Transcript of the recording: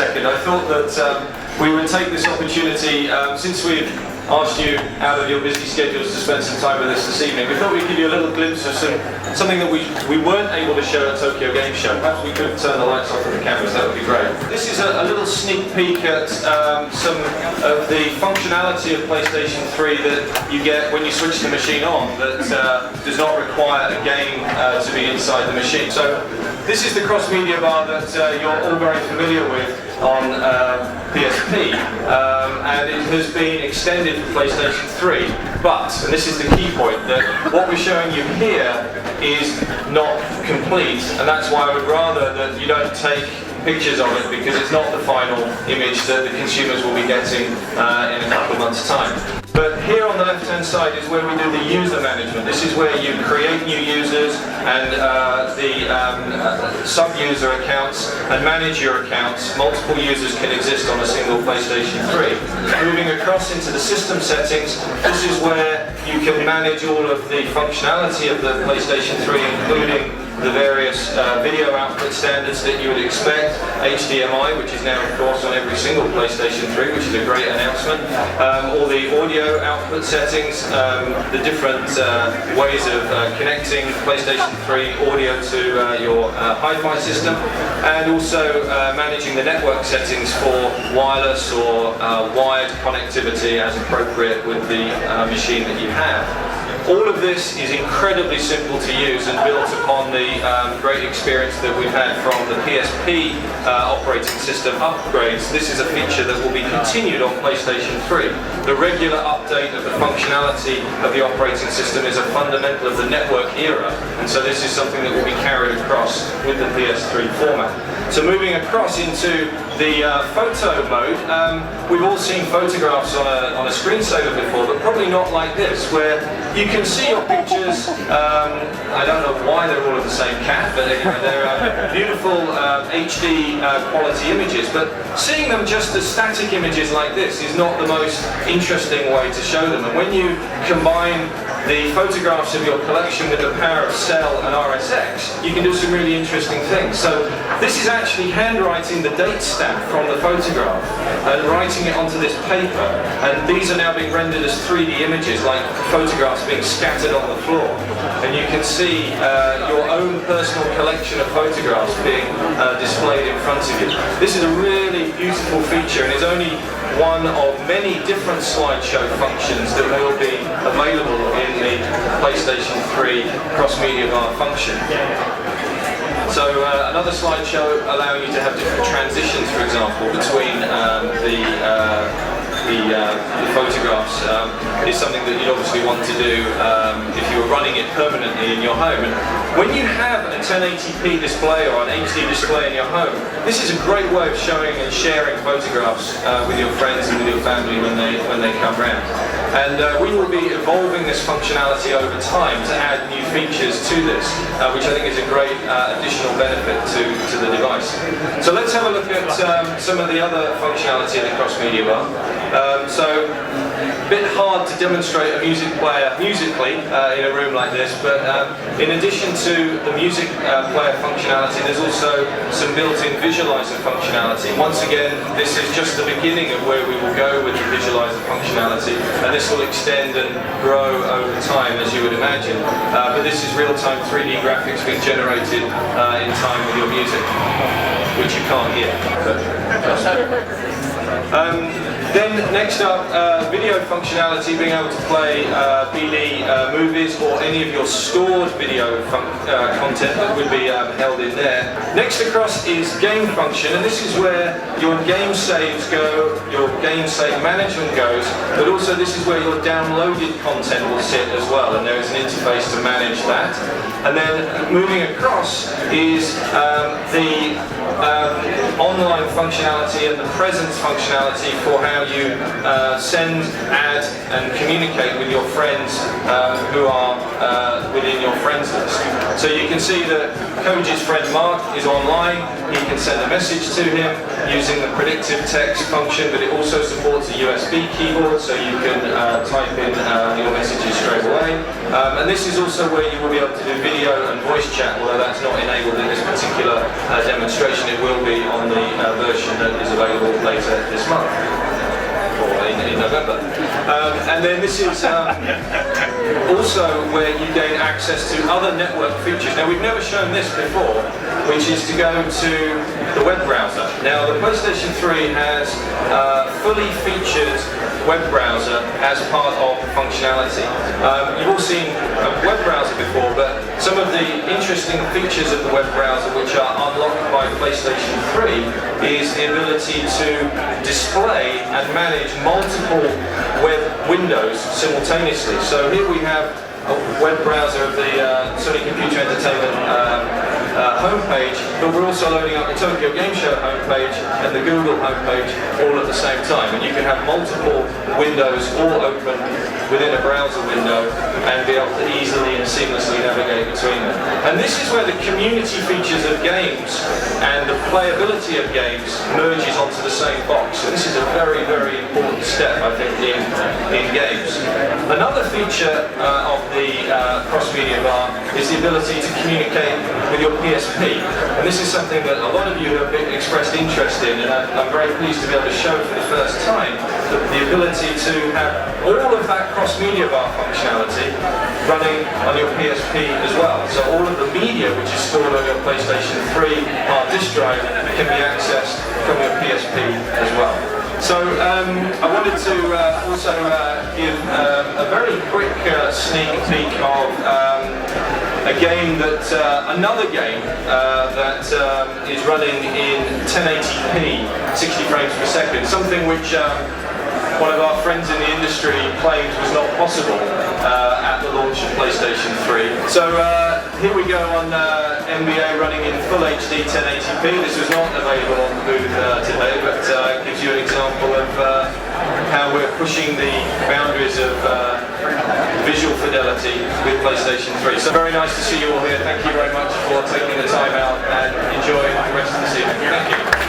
second. I thought that we would take this opportunity, since we've asked you out of your busy schedules to spend some time with us this evening, we thought we'd give you a little glimpse of something that we weren't able to show at Tokyo Game Show. Perhaps we could turn the lights off of the cameras, that would be great. This is a little sneak peek at some of the functionality of PlayStation 3 that you get when you switch the machine on that does not require a game to be inside the machine. So this is the cross-media bar that you're all very familiar with on PSP, and it has been extended for PlayStation 3, but, and this is the key point, that what we're showing you here is not complete, and that's why I would rather that you don't take pictures of it, because it's not the final image that the consumers will be getting in a couple of months' time. But here on the left-hand side is where we do the user management. This is where you create new users and sub-user accounts and manage your accounts. Multiple users can exist on a single PlayStation 3. Moving across into the system settings, this is where you can manage all of the functionality of the PlayStation 3, including the various video output standards that you would expect, HDMI, which is now of course on every single PlayStation 3, which is a great announcement, all the audio output settings, the different ways of connecting PlayStation 3 audio to your hi-fi system, and also managing the network settings for wireless or wired connectivity as appropriate with the machine that you have. All of this is incredibly simple to use and built upon the great experience that we've had from the PSP operating system upgrades. This is a feature that will be continued on PlayStation 3. The regular update of the functionality of the operating system is a fundamental of the network era, and so this is something that will be carried across with the PS3 format. So moving across into the photo mode, we've all seen photographs on a screensaver before, but probably not like this, where you can see your pictures. I don't know why they're all of the same cat, but anyway, they're beautiful HD quality images, but seeing them just as static images like this is not the most interesting way to show them. And when you combine the photographs of your collection with the power of cell and RSX, you can do some really interesting things. So this is actually handwriting the date stamp from the photograph and writing it onto this paper, and these are now being rendered as 3D images, like photographs being scattered on the floor, and you can see your own personal collection of photographs being displayed in front of you. This is a really beautiful feature, and is only one of many different slideshow functions that will be available in the PlayStation 3 cross-media bar function. So another slideshow allowing you to have different transitions, for example, between the photographs is something that you'd obviously want to do if you were running it permanently in your home. And when you have a 1080p display or an HD display in your home, this is a great way of showing and sharing photographs with your friends and with your family when they come round. And we will be evolving this functionality over time to add new features to this, which I think is a great additional benefit to the device. So let's have a look at some of the other functionality in the cross-media bar. So, a bit hard to demonstrate a music player musically in a room like this, but in addition to the music player functionality, there's also some built-in visualizer functionality. Once again, this is just the beginning of where we will go with the visualizer functionality, and this will extend and grow over time, as you would imagine. But this is real-time 3D graphics being generated in time with your music, which you can't hear. Then next up, video functionality, being able to play BD movies or any of your stored video content that would be held in there. Next across is game function, and this is where your game saves go, your game save management goes, but also this is where your downloaded content will sit as well, and there is an interface to manage that. And then moving across is the online functionality and the presence functionality for how how you send, add, and communicate with your friends who are within your friends list. So you can see that Koji's friend Mark is online. He can send a message to him using the predictive text function, but it also supports a USB keyboard, so you can type in your messages straight away. And this is also where you will be able to do video and voice chat, although that's not enabled in this particular demonstration. It will be on the version that is available later this month, or in November. And then this is also where you gain access to other network features. Now, we've never shown this before, which is to go to the web browser. Now, the PlayStation 3 has fully featured web browser as part of the functionality. You've all seen a web browser before, but some of the interesting features of the web browser which are unlocked by PlayStation 3 is the ability to display and manage multiple web windows simultaneously. So here we have a web browser of the Sony Computer Entertainment homepage, but we're also loading up the Tokyo Game Show homepage and the Google homepage all at the same time. And you can have multiple windows all open within a browser window and be able to easily and seamlessly navigate between them. And this is where the community features of games and the playability of games merges onto the same box. So this is a very, very important step, I think, in games. Another feature of the cross-media bar is the ability to communicate with your PSP. And this is something that a lot of you have expressed interest in, and I'm very pleased to be able to show for the first time that the ability to have all of that cross-media bar functionality running on your PSP as well. So all of the media which is stored on your PlayStation 3 hard disk drive can be accessed from your PSP as well. So I wanted to also give a very quick sneak peek of a game that, another game that is running in 1080p, 60 frames per second, something which one of our friends in the industry claimed was not possible at the launch of PlayStation 3. So here we go on NBA running in full HD 1080p. This was not available on the booth today, but gives you an example of how we're pushing the boundaries of visual fidelity with PlayStation 3. So very nice to see you all here. Thank you very much for taking the time out and enjoying the rest of this evening. Thank you.